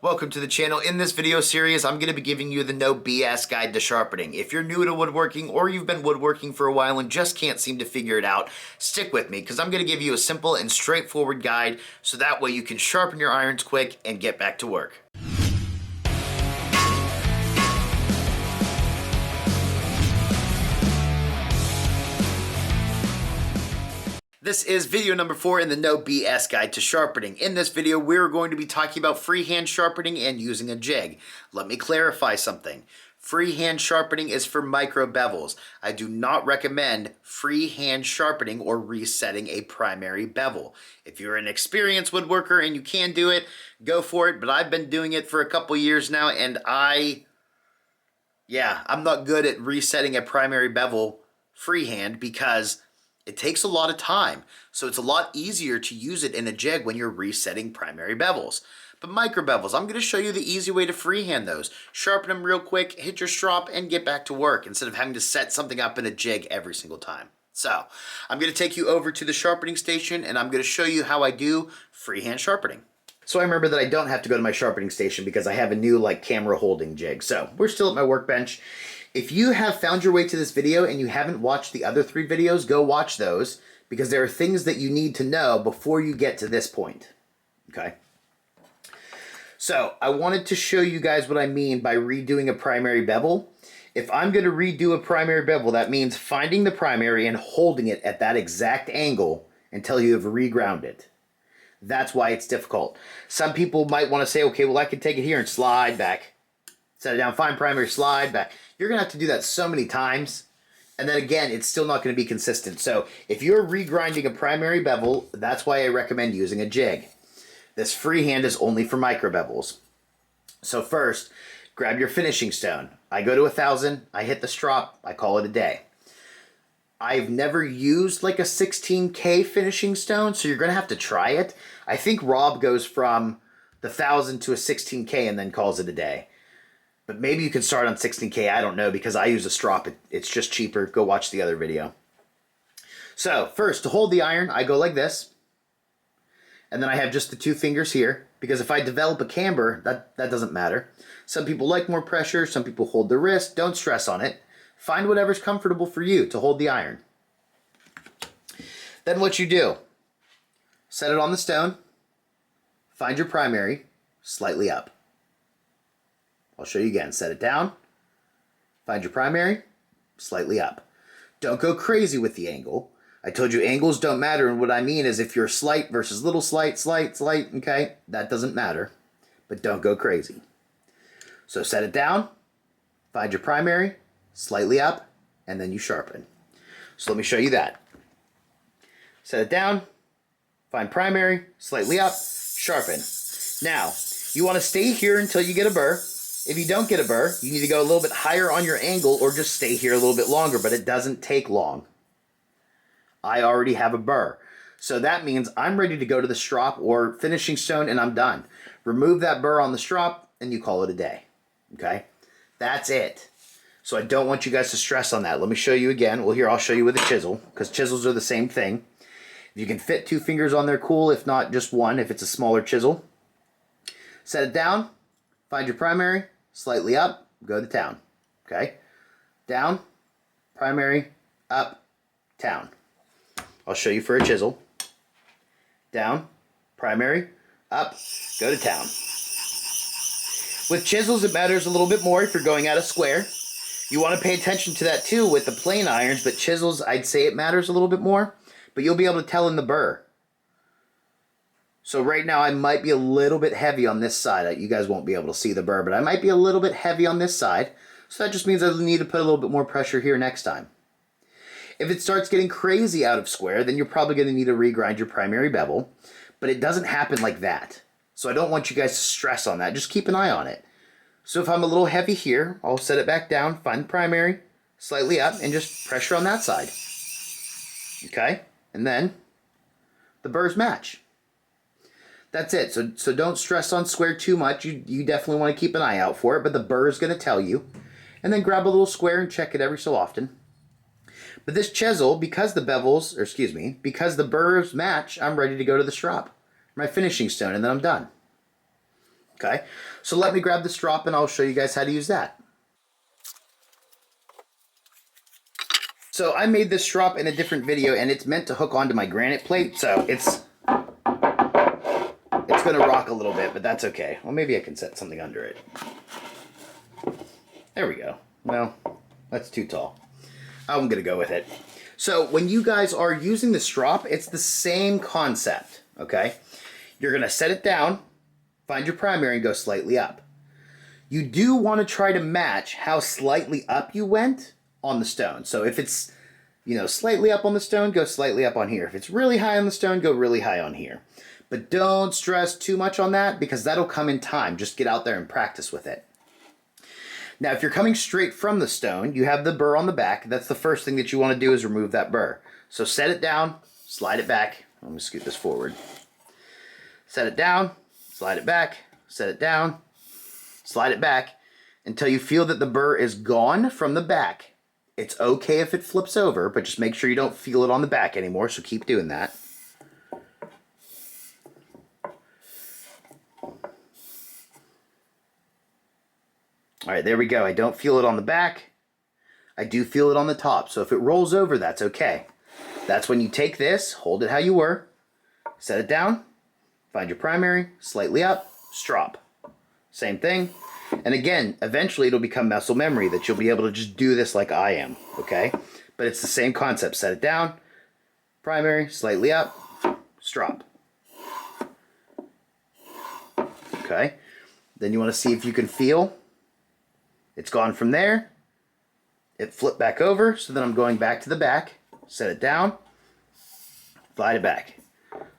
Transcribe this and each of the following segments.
Welcome to the channel. In this video series, I'm going to be giving you the no BS guide to sharpening. If you're new to woodworking or you've been woodworking for a while and just can't seem to figure it out, stick with me because I'm going to give you a simple and straightforward guide so that way you can sharpen your irons quick and get back to work. This is video number 4 in the no BS guide to sharpening. In this video, we're going to be talking about freehand sharpening and using a jig. Let me clarify something. Freehand sharpening is for micro bevels. I do not recommend freehand sharpening or resetting a primary bevel. If you're an experienced woodworker and you can do it, go for it. But I've been doing it for a couple years now and I'm not good at resetting a primary bevel freehand because it takes a lot of time, so it's a lot easier to use it in a jig when you're resetting primary bevels. But micro bevels, I'm going to show you the easy way to freehand those. Sharpen them real quick, hit your strop, and get back to work instead of having to set something up in a jig every single time. So, I'm going to take you over to the sharpening station, and I'm going to show you how I do freehand sharpening. So I remember that I don't have to go to my sharpening station because I have a new camera holding jig. So, we're still at my workbench. If you have found your way to this video and you haven't watched the other 3 videos, go watch those because there are things that you need to know before you get to this point, okay? So I wanted to show you guys what I mean by redoing a primary bevel. If I'm going to redo a primary bevel, that means finding the primary and holding it at that exact angle until you have reground it. That's why it's difficult. Some people might want to say, okay, well, I can take it here and slide back. Set it down, find primary, slide back. You're going to have to do that so many times. And then again, it's still not going to be consistent. So if you're regrinding a primary bevel, that's why I recommend using a jig. This freehand is only for micro bevels. So first, grab your finishing stone. I go to 1,000, I hit the strop, I call it a day. I've never used like a 16K finishing stone, so you're going to have to try it. I think Rob goes from the 1,000 to a 16K and then calls it a day. But maybe you can start on 16K, I don't know, because I use a strop. It's just cheaper. Go watch the other video. So first, to hold the iron, I go like this. And then I have just the 2 fingers here, because if I develop a camber, that doesn't matter. Some people like more pressure, some people hold their wrist. Don't stress on it. Find whatever's comfortable for you to hold the iron. Then what you do, set it on the stone, find your primary, slightly up. I'll show you again. Set it down, find your primary, slightly up. Don't go crazy with the angle. I told you angles don't matter, and what I mean is if you're slight versus little slight, okay, that doesn't matter, but don't go crazy. So set it down, find your primary, slightly up, and then you sharpen. So let me show you that. Set it down, find primary, slightly up, sharpen. Now, you want to stay here until you get a burr. If you don't get a burr, you need to go a little bit higher on your angle or just stay here a little bit longer, but it doesn't take long. I already have a burr. So that means I'm ready to go to the strop or finishing stone and I'm done. Remove that burr on the strop and you call it a day. Okay? That's it. So I don't want you guys to stress on that. Let me show you again. Well, here, I'll show you with a chisel because chisels are the same thing. If you can fit 2 fingers on there, cool. If not, just 1 if it's a smaller chisel. Set it down. Find your primary. Slightly up, go to town, okay? Down, primary, up, town. I'll show you for a chisel. Down, primary, up, go to town. With chisels, it matters a little bit more if you're going at a square. You want to pay attention to that too with the plain irons, but chisels, I'd say it matters a little bit more, but you'll be able to tell in the burr. So right now I might be a little bit heavy on this side. You guys won't be able to see the burr, but I might be a little bit heavy on this side. So that just means I need to put a little bit more pressure here next time. If it starts getting crazy out of square, then you're probably going to need to regrind your primary bevel. But it doesn't happen like that. So I don't want you guys to stress on that. Just keep an eye on it. So if I'm a little heavy here, I'll set it back down, find the primary, slightly up, and just pressure on that side. Okay? And then the burrs match. That's it. So don't stress on square too much. You definitely want to keep an eye out for it, but the burr is going to tell you. And then grab a little square and check it every so often. But this chisel, because the bevels, or excuse me, because the burrs match, I'm ready to go to the strop, my finishing stone, and then I'm done. Okay, so let me grab the strop and I'll show you guys how to use that. So I made this strop in a different video and it's meant to hook onto my granite plate, so it's gonna rock a little bit, but that's okay. Well, maybe I can set something under it. There we go. Well, that's too tall. I'm gonna go with it. So when you guys are using the strop, it's the same concept, okay? You're gonna set it down, find your primary and go slightly up. You do wanna try to match how slightly up you went on the stone. So if it's, you know, slightly up on the stone, go slightly up on here. If it's really high on the stone, go really high on here. But don't stress too much on that because that'll come in time. Just get out there and practice with it. Now, if you're coming straight from the stone, you have the burr on the back. That's the first thing that you want to do is remove that burr. So set it down, slide it back. I'm going to scoot this forward. Set it down, slide it back, set it down, slide it back until you feel that the burr is gone from the back. It's okay if it flips over, but just make sure you don't feel it on the back anymore, so keep doing that. All right, there we go. I don't feel it on the back. I do feel it on the top. So if it rolls over, that's okay. That's when you take this, hold it how you were, set it down, find your primary, slightly up, strop. Same thing. And again, eventually it'll become muscle memory that you'll be able to just do this like I am, okay? But it's the same concept. Set it down, primary, slightly up, strop. Okay? Then you want to see if you can feel. It's gone from there. It flipped back over, so then I'm going back to the back. Set it down, slide it back.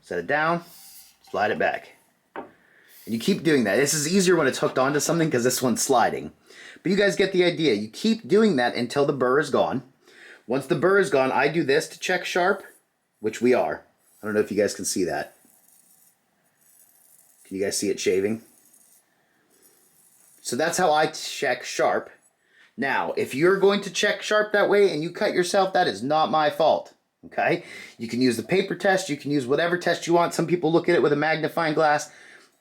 Set it down, slide it back. And you keep doing that. This is easier when it's hooked onto something because this one's sliding. But you guys get the idea. You keep doing that until the burr is gone. Once the burr is gone, I do this to check sharp, which we are. I don't know if you guys can see that. Can you guys see it shaving? So that's how I check sharp. Now, if you're going to check sharp that way and you cut yourself, that is not my fault, okay? You can use the paper test. You can use whatever test you want. Some people look at it with a magnifying glass.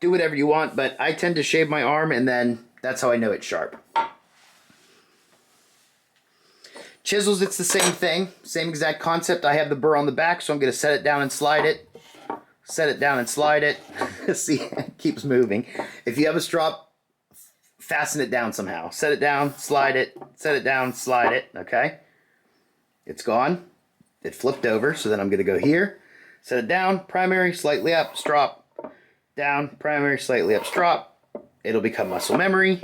Do whatever you want, but I tend to shave my arm and then that's how I know it's sharp. Chisels, it's the same thing. Same exact concept. I have the burr on the back, so I'm going to set it down and slide it. Set it down and slide it. See, it keeps moving. If you have a strop, fasten it down somehow. Set it down, slide it, set it down, slide it, okay? It's gone. It flipped over, so then I'm going to go here. Set it down, primary, slightly up, strop. Down, primary, slightly up, strop. It'll become muscle memory.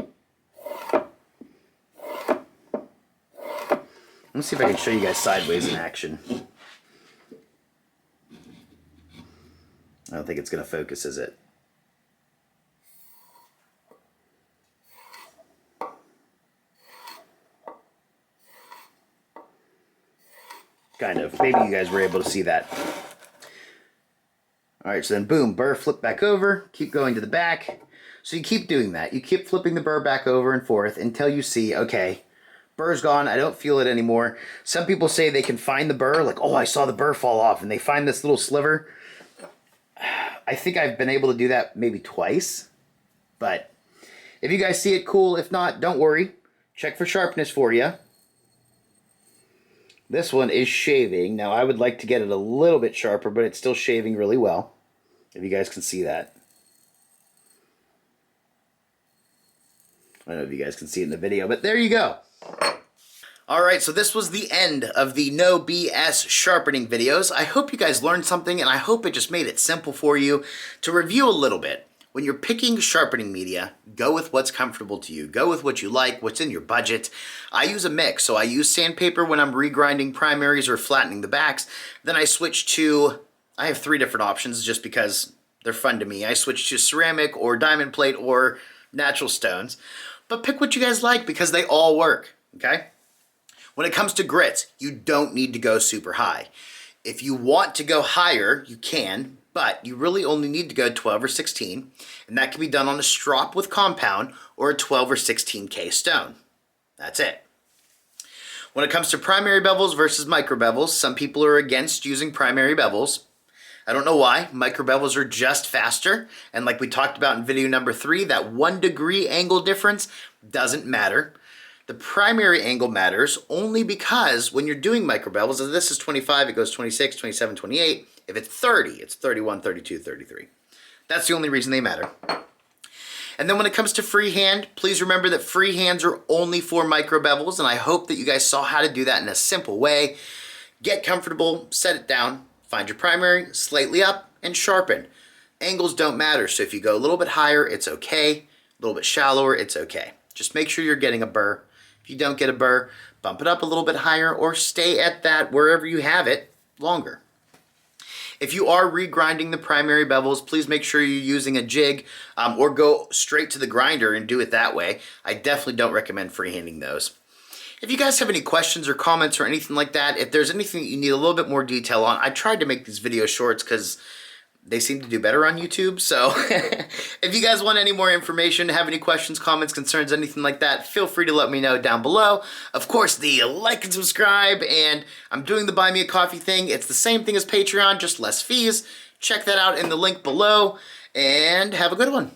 Let's see if I can show you guys sideways in action. I don't think it's going to focus, is it? Kind of. Maybe you guys were able to see that. Alright, so then boom, burr flip back over, keep going to the back. So you keep doing that. You keep flipping the burr back over and forth until you see, okay, burr's gone, I don't feel it anymore. Some people say they can find the burr, like, oh, I saw the burr fall off, and they find this little sliver. I think I've been able to do that maybe twice. But if you guys see it, cool. If not, don't worry. Check for sharpness for you. This one is shaving. Now, I would like to get it a little bit sharper, but it's still shaving really well. If you guys can see that. I don't know if you guys can see it in the video, but there you go. Alright, so this was the end of the no BS sharpening videos. I hope you guys learned something, and I hope it just made it simple for you. To review a little bit, when you're picking sharpening media, go with what's comfortable to you. Go with what you like, what's in your budget. I use a mix, so I use sandpaper when I'm regrinding primaries or flattening the backs. Then I switch to, I have 3 different options just because they're fun to me. I switch to ceramic or diamond plate or natural stones. But pick what you guys like because they all work, okay? When it comes to grits, you don't need to go super high. If you want to go higher, you can, but you really only need to go 12 or 16, and that can be done on a strop with compound or a 12 or 16K stone. That's it. When it comes to primary bevels versus micro bevels, some people are against using primary bevels. I don't know why. Micro bevels are just faster. And like we talked about in video number 3, that 1 degree angle difference doesn't matter. The primary angle matters only because when you're doing micro bevels, if this is 25, it goes 26, 27, 28. If it's 30, it's 31, 32, 33. That's the only reason they matter. And then when it comes to freehand, please remember that freehands are only for micro bevels, and I hope that you guys saw how to do that in a simple way. Get comfortable, set it down, find your primary, slightly up, and sharpen. Angles don't matter, so if you go a little bit higher, it's okay. A little bit shallower, it's okay. Just make sure you're getting a burr. If you don't get a burr, bump it up a little bit higher or stay at that wherever you have it longer. If you are regrinding the primary bevels, please make sure you're using a jig or go straight to the grinder and do it that way. I definitely don't recommend freehanding those. If you guys have any questions or comments or anything like that, if there's anything that you need a little bit more detail on, I tried to make these video shorts because they seem to do better on YouTube. So if you guys want any more information, have any questions, comments, concerns, anything like that, feel free to let me know down below. Of course, the like and subscribe, and I'm doing the Buy Me a Coffee thing. It's the same thing as Patreon, just less fees. Check that out in the link below, and have a good one.